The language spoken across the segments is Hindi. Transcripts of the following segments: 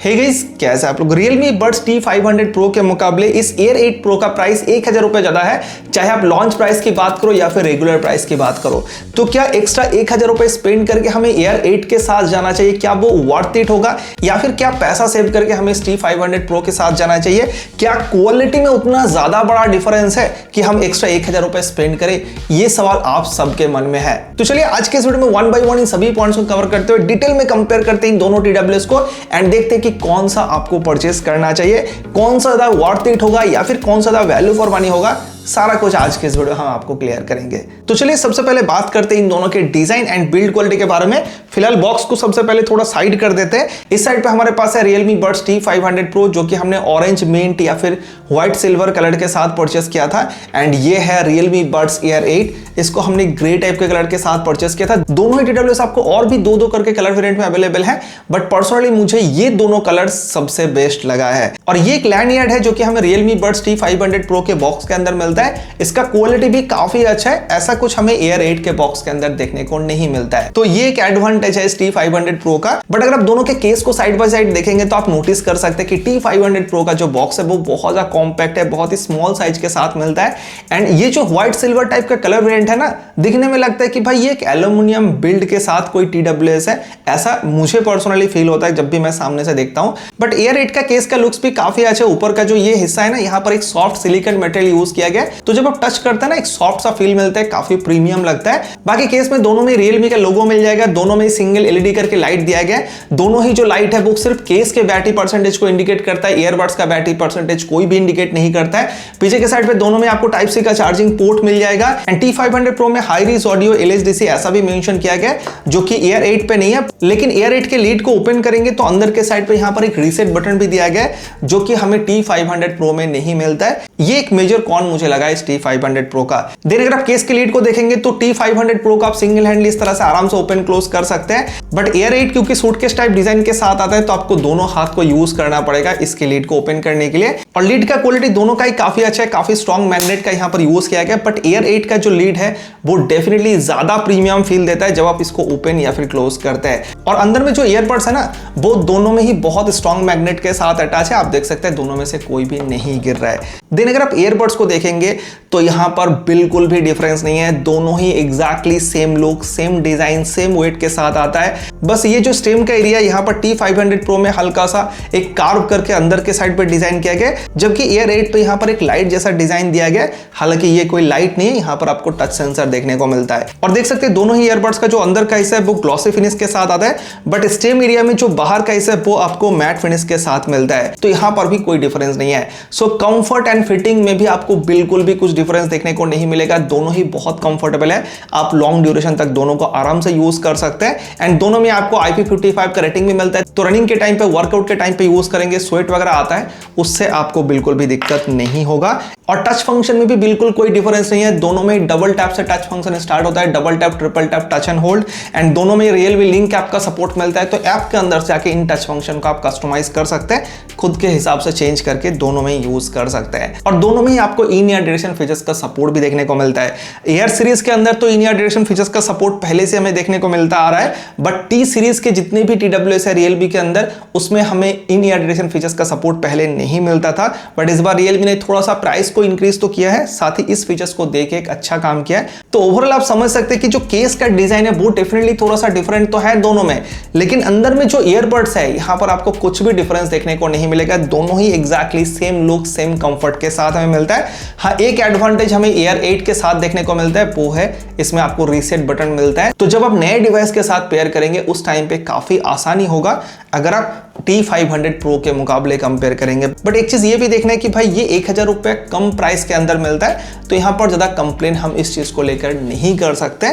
हे गाइस, कैसे आप लोग। Realme Buds T500 Pro के मुकाबले इस Air 8 Pro का प्राइस 1000 रुपए ज्यादा है। चाहे आप लॉन्च प्राइस की बात करो या फिर रेगुलर प्राइस की बात करो, तो क्या एक्स्ट्रा 1000 रुपए स्पेंड करके हमें Air 8 के साथ जाना चाहिए? क्या वो वर्थ इट होगा, या फिर क्या पैसा सेव करके हमें इस T500 Pro के साथ जाना चाहिए? क्या क्वालिटी में उतना ज्यादा बड़ा डिफरेंस है कि हम एक्स्ट्रा 1000 रुपए स्पेंड करें? ये सवाल आप सबके मन में है। तो चलिए आज के इस वीडियो में वन बाय वन इन सभी पॉइंट्स को कवर करते हुए डिटेल में कंपेयर करते हैं इन दोनों TWS को एंड देखते हैं कि कौन सा आपको परचेस करना चाहिए, कौन सा ज्यादा वर्थ इट होगा या फिर कौन सा ज्यादा वैल्यू फॉर मनी होगा। सारा कुछ आज के इस वीडियो हम आपको क्लियर करेंगे। तो चलिए सबसे पहले बात करते हैं इन दोनों के डिजाइन एंड बिल्ड क्वालिटी के बारे में। फिलहाल बॉक्स को सबसे पहले थोड़ा साइड कर देते हैं। इस साइड पे हमारे पास है Realme Buds T500 Pro, जो कि हमने ऑरेंज मिंट या फिर व्हाइट सिल्वर कलर के साथ परचेस किया था। एंड ये है Realme Buds Air 8, इसको हमने ग्रे टाइप के कलर के साथ परचेस किया था। दोनों ही TWS आपको और भी दो करके कलर वेरिएंट में अवेलेबल है, बट पर्सनली मुझे ये दोनों कलर सबसे बेस्ट लगा है। और ये एक लैंडयार्ड है जो कि हमें Realme Buds T500 Pro के बॉक्स के अंदर मिलता है। इसका क्वालिटी भी काफी अच्छा है, ऐसा कुछ हमें Air 8 के बॉक्स के अंदर देखने को नहीं मिलता है। तो ये एक एडवांटेज है इस T500 Pro का। बट अगर आप दोनों के केस को साइड बाय साइड देखेंगे तो आप नोटिस कर सकते हैं कि T500 Pro का जो बॉक्स है वो बहुत ज्यादा कॉम्पैक्ट है, बहुत ही स्मॉल साइज के साथ मिलता है। एंड ये जो व्हाइट सिल्वर टाइप का कलर वेरिएंट है ना, दिखने में लगता है कि भाई ये एक एल्यूमिनियम बिल्ड के साथ कोई TWS है, ऐसा मुझे पर्सनली फील होता है जब भी मैं सामने से देखता हूं। बट Air 8 का केस का लुक्स भी काफी अच्छा है। ऊपर का जो ये हिस्सा है ना, यहाँ पर एक सॉफ्ट सिलिकॉन मेटेरियल यूज किया गया है, तो जब आप टच करते हैं ना एक सॉफ्ट सा फील मिलता है, काफी प्रीमियम लगता है। बाकी केस में दोनों में Realme का लोगो मिल जाएगा, दोनों में सिंगल LED करके लाइट दिया गया है। दोनों ही जो लाइट है वो सिर्फ केस के बैटरी परसेंटेज को इंडिकेट करता है, ईयरबड्स का बैटरी परसेंटेज कोई भी इंडिकेट नहीं करता है। पीछे के साइड पे दोनों में आपको टाइप सी का चार्जिंग पोर्ट मिल जाएगा। एंड T500 Pro में हाई रिज ऑडियो LHDC ऐसा भी मेंशन किया गया है, जो कि Air 8 पे नहीं है। लेकिन Air 8 के लीड को ओपन करेंगे तो अंदर के साइड पे यहाँ पर एक रीसेट बटन भी दिया गया है, जो कि हमें T500 Pro में नहीं मिलता है। ये एक मेजर कॉन मुझे लगा इस T500 Pro का। देन अगर आप केस के लीड को देखेंगे तो T500 Pro का आप सिंगल हैंडली इस तरह से आराम से ओपन क्लोज कर सकते हैं। बट Air 8 क्योंकि सूटकेस टाइप डिजाइन के साथ आता है, तो आपको दोनों हाथ को यूज करना पड़ेगा इसके लीड को ओपन करने के लिए। और लीड का क्वालिटी दोनों का ही काफी अच्छा है, काफी स्ट्रॉन्ग मैग्नेट का यहाँ पर यूज किया गया। बट Air 8 का जो लीड है वो डेफिनेटली ज्यादा प्रीमियम फील देता है जब आप इसको ओपन या फिर क्लोज करते हैं। और अंदर में जो ईयरबड्स है ना, वो दोनों में ही बहुत स्ट्रॉन्ग मैग्नेट के साथ अटैच है। आप देख सकते हैं दोनों में से कोई भी नहीं गिर रहा है। देन अगर आप ईयरबड्स को देखेंगे तो यहाँ पर बिल्कुल भी डिफरेंस नहीं है, दोनों ही exactly same look, same design, same weight के साथ आता है। बस ये जो स्टेम का एरिया यहाँ पर T500 Pro में हल्का सा एक कार्व करके अंदर के साइड पर डिजाइन किया गया, जबकि Air 8 पे यहाँ पर एक लाइट जैसा डिजाइन दिया गया। हालांकि ये कोई लाइट नहीं है, यहाँ पर आपको टच सेंसर देखने को मिलता है। और देख सकते हैं दोनों ही ईयरबड्स का जो अंदर का हिस्सा है वो ग्लॉसी फिनिश के साथ आता है, बट स्टेम एरिया में जो बाहर का हिस्सा है वो आपको मैट फिनिश के साथ मिलता है। तो यहाँ पर भी कोई डिफरेंस नहीं है। सो कंफर्ट एंड फिटिंग में भी आपको बिल्कुल भी कुछ डिफरेंस देखने को नहीं मिलेगा। दोनों ही बहुत कंफर्टेबल है, आप लॉन्ग ड्यूरेशन तक दोनों को आराम से यूज कर सकते हैं। एंड दोनों में आपको IP55 का रेटिंग भी मिलता है, तो रनिंग के टाइम पे, वर्कआउट के टाइम पे यूज करेंगे, स्वेट वगैरह आता है, उससे आपको बिल्कुल भी दिक्कत नहीं होगा। और टच फंक्शन में भी बिल्कुल कोई डिफरेंस नहीं है। दोनों में डबल टैप से टच फंक्शन स्टार्ट होता है, double tap, triple tap, touch and hold. And दोनों में Realme लिंक ऐप का सपोर्ट मिलता है, तो ऐप के अंदर से आके इन टच फंक्शन को आप कस्टमाइज कर सकते हैं, खुद के हिसाब से चेंज करके दोनों में यूज कर सकते हैं। और दोनों में ही आपको इन ईयर डायरेक्शन फीचर्स का सपोर्ट भी देखने को मिलता है। Air सीरीज के अंदर तो इन ईयर डायरेक्शन फीचर्स का सपोर्ट पहले से हमें देखने को मिलता आ रहा है, बट T सीरीज के जितने भी TWS है Realme के अंदर, उसमें हमें इन ईयर डायरेक्शन फीचर्स का सपोर्ट पहले नहीं मिलता था। बट इस बार Realme ने थोड़ा सा प्राइस को इंक्रीज तो किया है, साथ ही इस फीचर्स को देके एक अच्छा काम किया है। तो ओवरऑल आप समझ सकते हैं कि जो केस का डिजाइन है वो डेफिनेटली थोड़ा सा डिफरेंट तो है दोनों में, लेकिन अंदर में जो ईयरबड्स है यहाँ पर आपको कुछ भी डिफरेंस देखने को नहीं मिलेगा। दोनों ही exactly same look, same comfort के साथ हमें मिलता है। हाँ, एक एडवांटेज हमें Air 8 के साथ देखने को मिलता है, वो है इसमें आपको रीसेट बटन मिलता है। तो जब आप नए डिवाइस के साथ पेयर करेंगे उस टाइम पे काफी आसानी होगा अगर आप T500 Pro के मुकाबले कंपेयर करेंगे। बट एक चीज ये भी देखना है कि भाई ये 1000 रुपए कम प्राइस के अंदर मिलता है, तो यहाँ पर ज्यादा कंप्लेन हम इस चीज को लेकर नहीं कर सकते।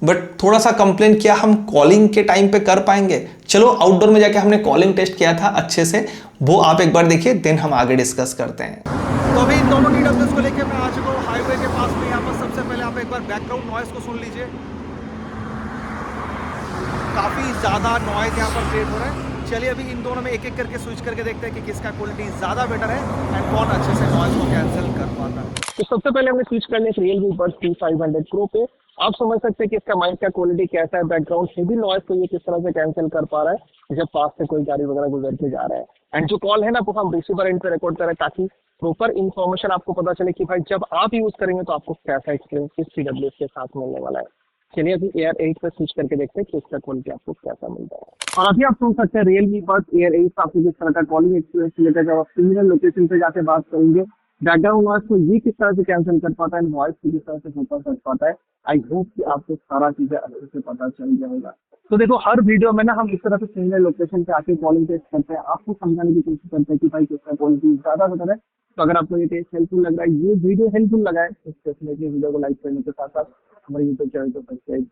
बट थोड़ा सा कंप्लेन क्या हम कॉलिंग के टाइम पे कर पाएंगे? चलो आउटडोर में जाके हमने कॉलिंग टेस्ट किया था अच्छे से, वो आप एक बार देखिए, देन हम आगे डिस्कस करते हैं। तो अभी इन दोनों TWS को लेकर मैं आ चुका हूँ हाईवे के पास में। यहाँ पर सबसे पहले आप एक बार बैकग्राउंड नॉइज को सुन लीजिए, काफी ज्यादा नॉइज यहाँ पर क्रिएट हो रहा है। चलिए अभी इन दोनों में एक एक करके स्विच करके देखते हैं कि किसका क्वालिटी ज्यादा बेटर है एंड कौन अच्छे से नॉइज को कैंसिल कर पाता है। तो सबसे पहले हमने स्विच करने से Realme Buds T500 Pro पे। आप समझ सकते हैं कि इसका माइक का क्वालिटी कैसा है, बैकग्राउंड हेवी नॉइज को ये किस तरह से कैंसिल कर पा रहा है जब पास से कोई गाड़ी वगैरह गुजर के जा रहा है। एंड जो कॉल है ना वो हम रिसीवर एंड पे रिकॉर्ड करें ताकि प्रॉपर इन्फॉर्मेशन आपको पता चले कि भाई जब आप यूज करेंगे तो आपको कैसा एक्सपीरियंस इस TWS के साथ मिलने वाला है। चलिए अभी Air 8 पे स्विच करके देखते हैं कि इसका क्वालिटी आपको कैसा मिलता है। और अभी आप सुन सकते हैं Realme बस Air 8 से आपको किस तरह का कॉलिंग एक्सपीरियंस मिलेगा जब आप सिमिलर लोकेशन पे जाके बात करेंगे। बैकग्राउंड नॉइस को ये किस तरह से कैंसिल कर पाता है, वॉइस को किस तरह से फोकस कर पाता है। आई होप कि आपको सारा चीजें अच्छे से पता चल जाएगा। तो देखो हर वीडियो में ना हम इस तरह से सिमिलर लोकेशन पे आके कॉलिंग टेस्ट करते हैं, आपको समझाने की कोशिश करते हैं कि भाई किसका क्वालिटी ज्यादा बेटर है। तो अगर आपको ये टेस्ट हेल्पफुल लग रहा है, ये वीडियो हेल्पफुल लगा है, तो डेफिनेटली वीडियो को लाइक करने के साथ साथ हमारे यूट्यूब चैनल को सब्सक्राइब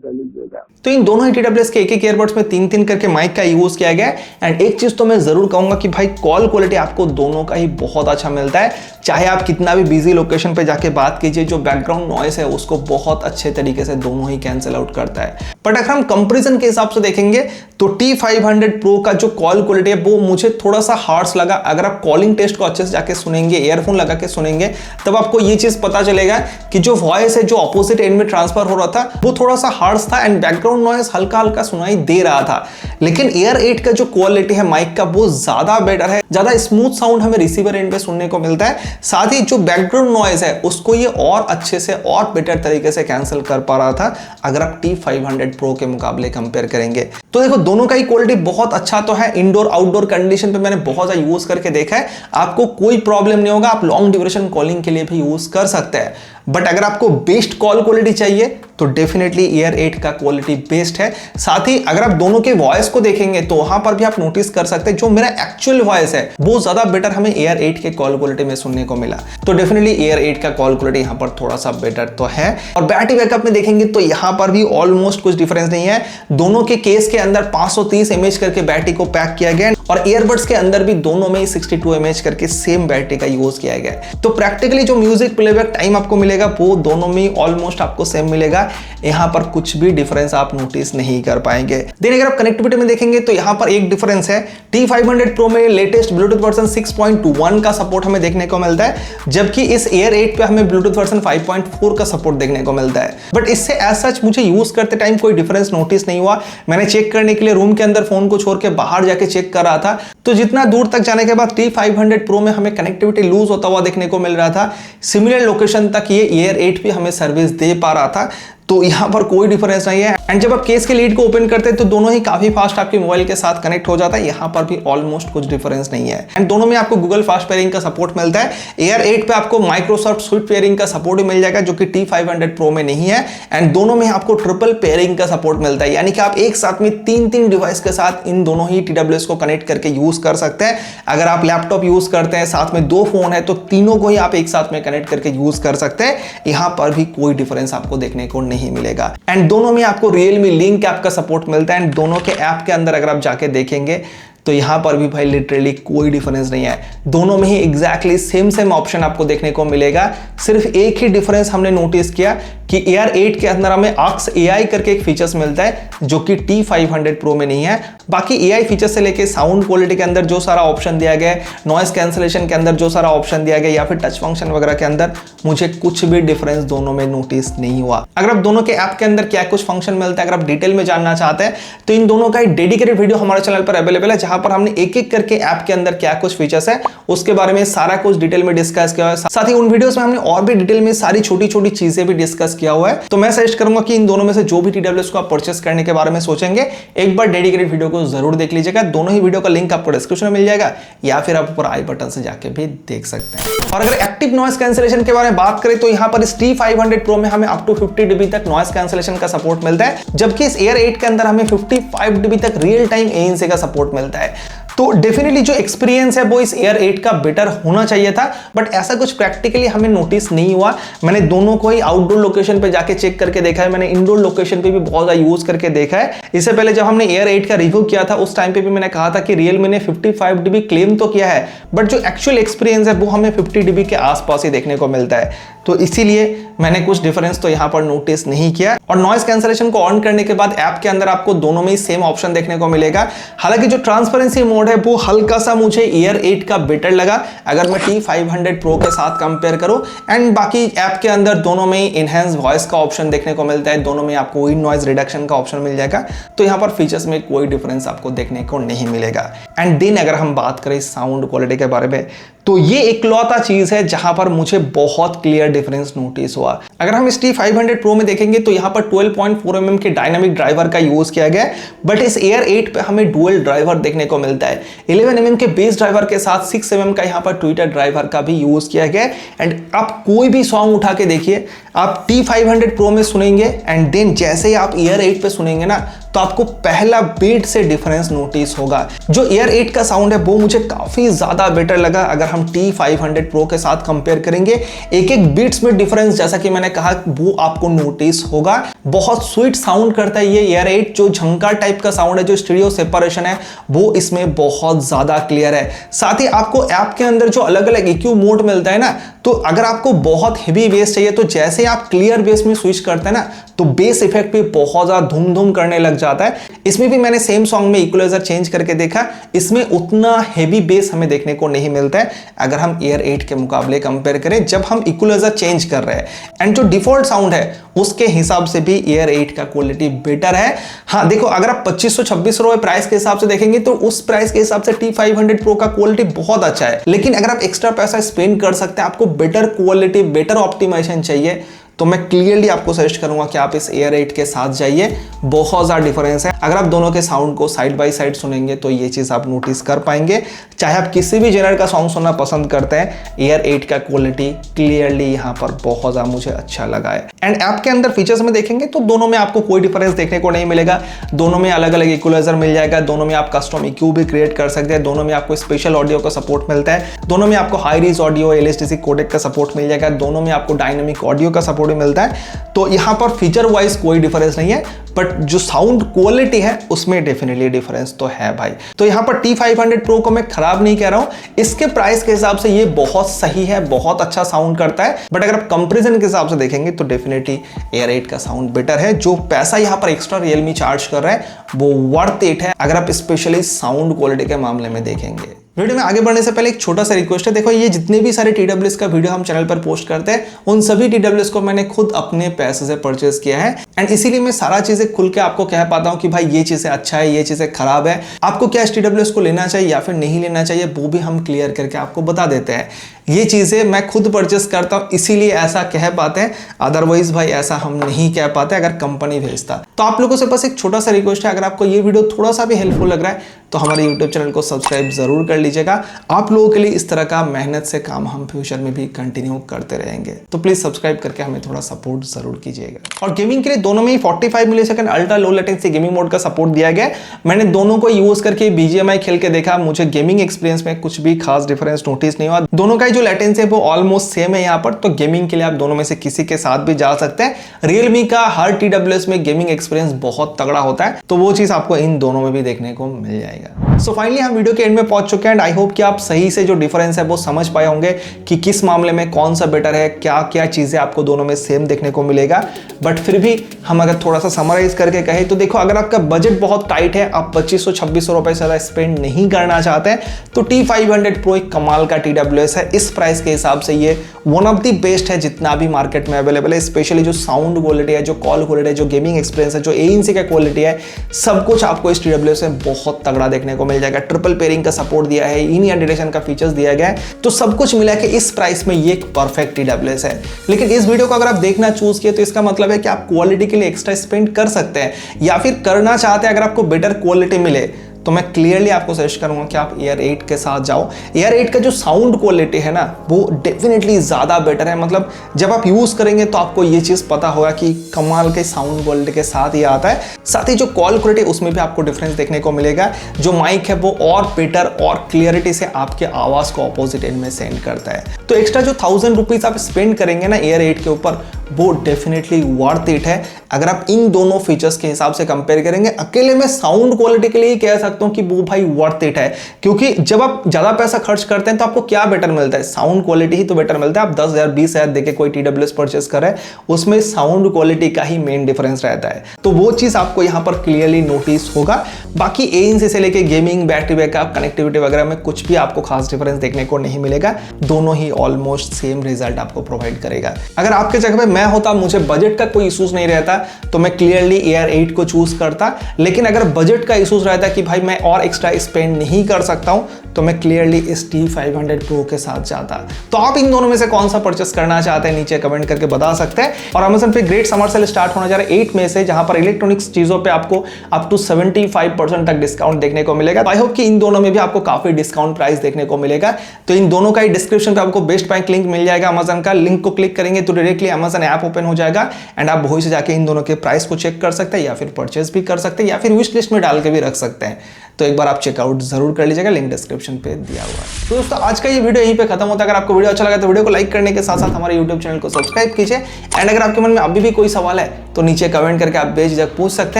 कर लीजिएगा। तो इन दोनों ही TWS के एक ईयरबड्स में 3 करके माइक का यूज किया गया है। एंड एक चीज तो मैं जरूर कहूंगा कि भाई कॉल क्वालिटी आपको दोनों का ही बहुत अच्छा मिलता है, चाहे आप कितना भी बिजी लोकेशन पे जाके बात कीजिए, जो बैकग्राउंड नॉइस है उसको बहुत अच्छे तरीके से दोनों ही कैंसिल आउट करता है। बट अगर हम कंपैरिजन के हिसाब से देखेंगे तो T500 Pro का जो कॉल क्वालिटी है वो मुझे थोड़ा सा हार्श लगा। अगर आप कॉलिंग टेस्ट को अच्छे से जाके सुनेंगे, ईयरफोन लगा के सुनेंगे, तब आपको ये चीज पता चलेगा कि जो वॉइस है जो ऑपोजिट एंड में ट्रांसफर हो रहा था वो थोड़ा सा हार्श था एंड बैकग्राउंड नॉइस हल्का हल्का सुनाई दे रहा था। लेकिन Air 8 का जो क्वालिटी है माइक का वो ज्यादा बेटर है, ज्यादा स्मूथ साउंड हमें रिसीवर एंड पे सुनने को मिलता है। साथ ही जो बैकग्राउंड नॉइस है उसको ये और अच्छे से और बेटर तरीके से कैंसिल कर पा रहा था अगर आप T500 Pro के मुकाबले कंपेयर करेंगे। तो देखो दोनों का ही क्वालिटी बहुत अच्छा तो है। इंडोर आउटडोर कंडीशन पे मैंने बहुत ज्यादा यूज करके देखा है, आपको कोई प्रॉब्लम नहीं होगा, आप लॉन्ग ड्यूरेशन कॉलिंग के लिए भी यूज कर सकते हैं। बट अगर आपको बेस्ट कॉल क्वालिटी चाहिए तो डेफिनेटली Air 8 का क्वालिटी बेस्ट है। साथ ही अगर आप दोनों के वॉइस को देखेंगे तो वहां पर भी आप नोटिस कर सकते हैं जो मेरा एक्चुअल वॉइस है वो ज्यादा बेटर हमें Air 8 के कॉल क्वालिटी में सुनने को मिला। तो डेफिनेटली Air 8 का कॉल क्वालिटी यहां पर थोड़ा सा बेटर तो है। और बैटरी बैकअप में देखेंगे तो यहां पर भी ऑलमोस्ट कुछ डिफरेंस नहीं है। दोनों के केस के अंदर 530 mAh करके बैटरी को पैक किया गया और ईयरबड्स के अंदर भी दोनों में 62 mAh करके सेम बैटरी का यूज किया गया है। तो प्रैक्टिकली जो म्यूजिक प्लेबैक टाइम आपको मिलेगा वो दोनों में ऑलमोस्ट आपको सेम मिलेगा, यहां पर कुछ भी डिफरेंस आप नोटिस नहीं कर पाएंगे। देन अगर आप कनेक्टिविटी में देखेंगे तो यहां पर एक डिफरेंस है, T500 Pro में लेटेस्ट ब्लूटूथ वर्जन 6.1 का सपोर्ट हमें देखने को मिलता है, जबकि इस Air 8 पे हमें ब्लूटूथ वर्जन 5.4 का सपोर्ट देखने को मिलता है। बट इससे एज सच मुझे यूज करते टाइम कोई डिफरेंस नोटिस नहीं हुआ। मैंने चेक करने के लिए रूम के अंदर फोन को छोड़ के बाहर जाके चेक कर रहा था, तो जितना दूर तक जाने के बाद T500 Pro में हमें कनेक्टिविटी लूज होता हुआ देखने को मिल रहा था, सिमिलर लोकेशन तक ये Air 8 भी हमें सर्विस दे पा रहा था। तो यहां पर कोई डिफरेंस नहीं है। एंड जब आप केस के लीड को ओपन करते हैं तो दोनों ही काफी फास्ट आपके मोबाइल के साथ कनेक्ट हो जाता है, यहां पर भी ऑलमोस्ट कुछ डिफरेंस नहीं है। एंड दोनों में आपको गूगल फास्ट पेयरिंग का सपोर्ट मिलता है। Air 8 पे आपको माइक्रोसॉफ्ट स्विफ्ट पेयरिंग का सपोर्ट भी मिल जाएगा जो कि T500 Pro में नहीं है। एंड दोनों में आपको ट्रिपल पेयरिंग का सपोर्ट मिलता है, यानी कि आप एक साथ में 3 डिवाइस के साथ इन दोनों ही TWS को कनेक्ट करके यूज कर सकते हैं। अगर आप लैपटॉप यूज करते हैं, साथ में 2 फोन है, तो तीनों को ही आप एक साथ में कनेक्ट करके यूज कर सकते हैं। यहां पर भी कोई डिफरेंस आपको देखने को नहीं मिलेगा। एंड दोनों में आपको Realme लिंक ऐप का सपोर्ट मिलता है। एंड दोनों के ऐप के अंदर अगर आप जाके देखेंगे तो यहां पर भी भाई लिटरली कोई डिफरेंस नहीं है, दोनों में ही एग्जैक्टली सेम ऑप्शन आपको देखने को मिलेगा। सिर्फ एक ही डिफरेंस हमने नोटिस किया कि Air 8 के अंदर हमें Aux AI करके एक फीचर्स मिलता है जो कि T500 Pro में नहीं है। बाकी AI फीचर से लेके साउंड क्वालिटी के अंदर जो सारा ऑप्शन दिया गया है, नॉइस कैंसलेशन के अंदर जो सारा ऑप्शन दिया गया, या फिर टच फंक्शन वगैरह के अंदर, मुझे कुछ भी डिफरेंस दोनों में नोटिस नहीं हुआ। अगर आप दोनों के ऐप के अंदर क्या कुछ फंक्शन मिलता है, अगर आप डिटेल में जानना चाहते हैं तो इन दोनों का एक डेडिकेटेड वीडियो हमारे चैनल पर अवेलेबल है, जहां पर हमने एक करके ऐप के अंदर क्या कुछ फीचर्स है उसके बारे में सारा कुछ डिटेल में डिस्कस किया हुआ है। साथ ही उन वीडियोस में हमने और भी डिटेल में सारी छोटी छोटी चीजें भी डिस्कस किया हुआ है। तो मैं सजेस्ट करूंगा कि इन दोनों में से जो भी TWS को आप परचेस करने के बारे में सोचेंगे, एक बार डेडिकेटेड वीडियो को जरूर देख लीजिएगा। दोनों ही वीडियो का लिंक आपको डिस्क्रिप्शन में मिल जाएगा, या फिर आप ऊपर आई बटन से जाके भी देख सकते हैं। और अगर एक्टिव नॉइस कैंसलेशन के बारे में बात करें तो यहां पर इस T500 Pro में हमें अप टू 50 dB तक नॉइस कैंसलेशन का सपोर्ट मिलता है, जबकि इस Air 8 के अंदर हमें 55 dB तक रियल टाइम ANC का सपोर्ट मिलता है। तो डेफिनेटली जो एक्सपीरियंस है वो इस Air 8 का बेटर होना चाहिए था, बट ऐसा कुछ प्रैक्टिकली हमें नोटिस नहीं हुआ। मैंने दोनों को ही आउटडोर लोकेशन पे जाके चेक करके देखा है, मैंने इंडोर लोकेशन पे भी बहुत ज्यादा यूज करके देखा है। इससे पहले जब हमने Air 8 का रिव्यू किया था उस टाइम पे भी मैंने कहा था कि Realme ने 55 dB क्लेम तो किया है, बट जो एक्चुअल एक्सपीरियंस है वो हमें 50 dB के आसपास ही देखने को मिलता है। तो इसीलिए मैंने कुछ डिफरेंस तो यहां पर नोटिस नहीं किया। और नॉइस कैंसलेशन को ऑन करने के बाद ऐप के अंदर आपको दोनों में ही सेम ऑप्शन देखने को मिलेगा। हालांकि जो ट्रांसपेरेंसी मोड साउंड है वो हल्का सा मुझे Air 8 का बेटर लगा अगर मैं T500 Pro के साथ कंपेयर करूं। एंड बाकी ऐप के अंदर दोनों में इनहेंस वॉइस का ऑप्शन देखने को मिलता है, दोनों में आपको विंड नॉइज रिडक्शन का ऑप्शन मिल जाएगा। तो यहाँ पर फीचर्स में कोई डिफरेंस आपको देखने को नहीं मिलेगा। एंड देन अगर हम बात करें साउंड क्वालिटी के बारे में, तो ये इकलौता चीज है जहां पर मुझे बहुत क्लियर डिफरेंस नोटिस हुआ। अगर हम इस T500 Pro में देखेंगे तो यहाँ पर 12.4 mm के डायनामिक ड्राइवर का यूज किया गया है, बट इस Air 8 पे हमें डुअल ड्राइवर देखने को मिलता है। 11 mm के बेस ड्राइवर के साथ 6 mm का यहाँ पर ट्विटर ड्राइवर का भी यूज किया गया है। एंड आप कोई भी सॉन्ग उठा के देखिए, आप T500 Pro में सुनेंगे एंड देन जैसे ही आप Air 8 पे सुनेंगे ना, तो आपको पहला बीट से डिफरेंस नोटिस होगा। जो Air 8 का साउंड है वो मुझे काफी ज्यादा बेटर लगा अगर हम T500 Pro के साथ कंपेयर करेंगे। एक एक बीट्स में डिफरेंस जैसा कि मैंने कहा वो आपको नोटिस होगा। बहुत स्वीट साउंड करता है ये Air 8। जो झंकार टाइप का साउंड है, जो स्टीरियो सेपरेशन है वो इसमें बहुत ज्यादा क्लियर है। साथ ही आपको ऐप के अंदर जो अलग अलग EQ मोड मिलता है ना, तो अगर आपको बहुत हेवी बेस चाहिए तो जैसे आप क्लियर बेस में स्विच करते हैं ना, तो बेस इफेक्ट भी बहुत ज्यादा धूम धूम करने लग जाता है। इसमें भी मैंने सेम सॉन्ग में इक्वलाइजर चेंज करके देखा, इसमें उतना हेवी बेस हमें देखने को नहीं मिलता है अगर हम Air 8 के मुकाबले कंपेयर करें जब हम इक्वलाइजर चेंज कर रहे हैं। एंड जो डिफॉल्ट साउंड है उसके हिसाब से भी Air 8 का क्वालिटी बेटर है। हाँ देखो, अगर आप 2500-2600 रुपए प्राइस के हिसाब से देखेंगे तो उस प्राइस के हिसाब से T500 Pro का क्वालिटी बहुत अच्छा है। लेकिन अगर आप एक्स्ट्रा पैसा स्पेंड कर सकते हैं, आपको बेटर क्वालिटी, बेटर ऑप्टिमाइजेशन चाहिए, तो मैं क्लियरली आपको सजेस्ट करूंगा कि आप इस Air 8 के साथ जाइए। बहुत ज़्यादा डिफरेंस है। अगर आप दोनों के साउंड को साइड बाय साइड सुनेंगे तो ये चीज़ आप नोटिस कर पाएंगे। चाहे आप किसी भी जेनर का सॉन्ग सुनना पसंद करते हैं, Air 8 का क्वालिटी क्लियरली यहाँ पर बहुत ज़्यादा मुझे अच्छा लगा है। एंड ऐप के अंदर फीचर्स में देखेंगे तो दोनों में आपको कोई डिफरेंस देखने को नहीं मिलेगा। दोनों में अलग अलग इक्वलाइजर मिल जाएगा, दोनों में आप कस्टम EQ भी क्रिएट कर सकते हैं, दोनों में आपको स्पेशल ऑडियो का सपोर्ट मिलता है, दोनों में आपको हाई रीज ऑडियो LSTC कोडेक का सपोर्ट मिल जाएगा, दोनों में आपको डायनामिक ऑडियो का सपोर्ट भी मिलता है। तो यहां पर फीचर वाइज कोई डिफरेंस नहीं है, बट जो साउंड क्वालिटी है उसमें डेफिनेटली डिफरेंस तो है भाई। तो यहां पर T500 Pro को मैं खराब नहीं कह रहा हूं, इसके प्राइस के हिसाब से ये बहुत सही है, बहुत अच्छा साउंड करता है। बट अगर आप कंपैरिजन के हिसाब से देखेंगे तो डेफिनेटली Air 8 का साउंड बेटर है। जो पैसा यहां पर एक्स्ट्रा Realme चार्ज कर रहा है वो वर्थ इट है अगर आप स्पेशली साउंड क्वालिटी के मामले में देखेंगे। वीडियो में आगे बढ़ने से पहले एक छोटा सा रिक्वेस्ट है। देखो, ये जितने भी सारे TWS का वीडियो हम चैनल पर पोस्ट करते हैं, उन सभी TWS को मैंने खुद अपने पैसे से परचेज किया है। एंड इसीलिए मैं सारा चीजें खुल के आपको कह पाता हूं कि भाई ये चीजें अच्छा है, ये चीजें खराब है, आपको क्या इस TWS को लेना चाहिए या फिर नहीं लेना चाहिए, वो भी हम क्लियर करके आपको बता देते हैं। ये चीजें मैं खुद परचेस करता हूं, इसीलिए ऐसा कह पाते हैं, अदरवाइज भाई ऐसा हम नहीं कह पाते अगर कंपनी भेजता। तो आप लोगों से बस एक छोटा सा रिक्वेस्ट है, अगर आपको ये वीडियो थोड़ा सा भी हेल्पफुल लग रहा है तो हमारे YouTube चैनल को सब्सक्राइब जरूर कर लीजिएगा। आप लोगों के लिए इस तरह का मेहनत से काम हम फ्यूचर में भी कंटिन्यू करते रहेंगे, तो प्लीज सब्सक्राइब करके हमें थोड़ा सपोर्ट जरूर कीजिएगा। और गेमिंग के लिए दोनों में 45 millisecond ultra low latency gaming mode का सपोर्ट दिया गया है। मैंने दोनों को यूज करके BGMI खेल के देखा, मुझे गेमिंग एक्सपीरियंस में कुछ भी खास डिफरेंस नोटिस नहीं हुआ। दोनों का जो लेटेंसी है वो ऑलमोस्ट सेम है यहाँ पर। तो गेमिंग के लिए आप दोनों में से किसी के साथ भी जा सकते हैं। Realme का हर TWS में गेमिंग एक्सपीरियंस बहुत तगड़ा होता है, तो वो चीज आपको इन दोनों में भी देखने को मिल जाएगा। सो फाइनली हम वीडियो के एंड में पहुंच चुके हैं। आई होप कि आप सही से जो डिफरेंस है वो समझ पाए होंगे कि किस मामले में कौन सा बेटर है, क्या क्या चीजें आपको दोनों में सेम देखने को मिलेगा। बट फिर भी हम अगर थोड़ा सा समराइज करके कहें तो देखो, अगर आपका बजट बहुत टाइट है, आप 2500-2600 रुपए से ज्यादा स्पेंड नहीं करना चाहते हैं, तो T500 Pro एक कमाल का TWS है। इस प्राइस के हिसाब से ये वन ऑफ द बेस्ट है जितना भी मार्केट में अवेलेबल है। स्पेशली जो साउंड क्वालिटी है, जो कॉल क्वालिटी है, जो गेमिंग एक्सपीरियंस है, जो ANC का क्वालिटी है, सब कुछ आपको इस TWS में बहुत तगड़ा देखने को मिल जाएगा। ट्रिपल पेयरिंग का सपोर्ट दिया है, इन ईयर ड्यूरेशन का फीचर्स दिया गया है, तो सब कुछ मिला के इस प्राइस में ये एक परफेक्ट TWS है। लेकिन इस वीडियो को अगर आप देखना चूज किए तो इसका मतलब है कि आप क्वालिटी के लिए एक्स्ट्रा स्पेंड कर सकते हैं, या फिर करना चाहते हैं अगर आपको बेटर क्वालिटी मिले, तो मैं क्लियरली आपको सजेस्ट करूंगा कि आप Air 8 के साथ जाओ। Air 8 का जो साउंड क्वालिटी है ना, वो डेफिनेटली ज़्यादा बेटर है। मतलब जब आप यूज़ करेंगे तो आपको ये चीज़ पता होगा कि कमाल के साउंड क्वालिटी के साथ ये आता है। साथ ही जो कॉल क्वालिटी उसमें भी आपको डिफरेंस देखने को मिलेगा। जो माइक है वो और बेटर और क्लियरिटी से आपके आवाज़ को अपोजिट एंड में सेंड करता है। तो एक्स्ट्रा जो 1000 रुपीज़ आप स्पेंड करेंगे ना Air 8 के ऊपर, वो डेफिनेटली वर्थ इट है। अगर आप इन दोनों फीचर्स के हिसाब से कंपेयर करेंगे, अकेले में साउंड क्वालिटी के लिए कह सकते सकता हूं कि वो भाई वर्थ इट है, क्योंकि जब आप ज्यादा पैसा खर्च करते हैं तो आपको क्या बेटर मिलता है, साउंड क्वालिटी ही तो बेटर मिलता है। आप 10,000 20,000 देके कोई TWS परचेस कर रहे हैं, उसमें साउंड क्वालिटी का ही मेन डिफरेंस रहता है, तो वो चीज आपको यहां पर क्लियरली नोटिस होगा। बाकी ANC से लेके गेमिंग, बैटरी बैकअप, कनेक्टिविटी वगैरह में कुछ भी आपको खास डिफरेंस देखने को नहीं मिलेगा, दोनों ही ऑलमोस्ट सेम रिजल्ट आपको प्रोवाइड करेगा। अगर आपके जगह पे मैं होता, मुझे बजट का कोई इश्यूज नहीं रहता तो मैं क्लियरली Air 8 को चूज करता, लेकिन अगर बजट का इश्यूज रहता कि भाई मैं और एक्स्ट्रा स्पेंड नहीं कर सकता हूं तो मैं क्लियरली इस T500 Pro के साथ जाता। तो आप इन दोनों में से कौन सा परचेस करना चाहते हैं नीचे कमेंट करके बता सकते हैं। और Amazon पे ग्रेट समर सेल स्टार्ट होने जा रहा है 8 मई से, जहां पर इलेक्ट्रॉनिक्स चीजों पे आपको अप टू 75% तक डिस्काउंट देखने को मिलेगा। आई होप कि इन दोनों में भी आपको काफी डिस्काउंट प्राइस देखने को मिलेगा। तो इन दोनों का ही डिस्क्रिप्शन पे आपको बेस्ट बाय लिंक मिल जाएगा Amazon का, लिंक को क्लिक करेंगे तो डायरेक्टली Amazon ऐप ओपन हो जाएगा एंड आप वहीं से जाके इन दोनों के प्राइस को चेक कर सकते हैं या फिर परचेस भी कर सकते हैं या फिर विश लिस्ट में डाल के भी रख सकते हैं। तो एक बार आप चेकआउट जरूर कर लीजिएगा, लिंक डिस्क्रिप्शन पे दिया हुआ है। तो दोस्तों आज का ये वीडियो यहीं पे खत्म होता है। अगर आपको वीडियो अच्छा लगा तो वीडियो को लाइक करने के साथ साथ हमारे YouTube चैनल को सब्सक्राइब कीजिए एंड अगर आपके मन में अभी भी कोई सवाल है तो नीचे कमेंट करके आप बेझिझक पूछ सकते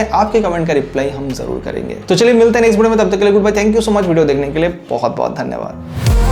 हैं, आपके कमेंट का रिप्लाई हम जरूर करेंगे। तो चलिए मिलते हैं नेक्स्ट वीडियो में, तब तक के लिए good bye, thank you so much video देखने के लिए, बहुत बहुत धन्यवाद।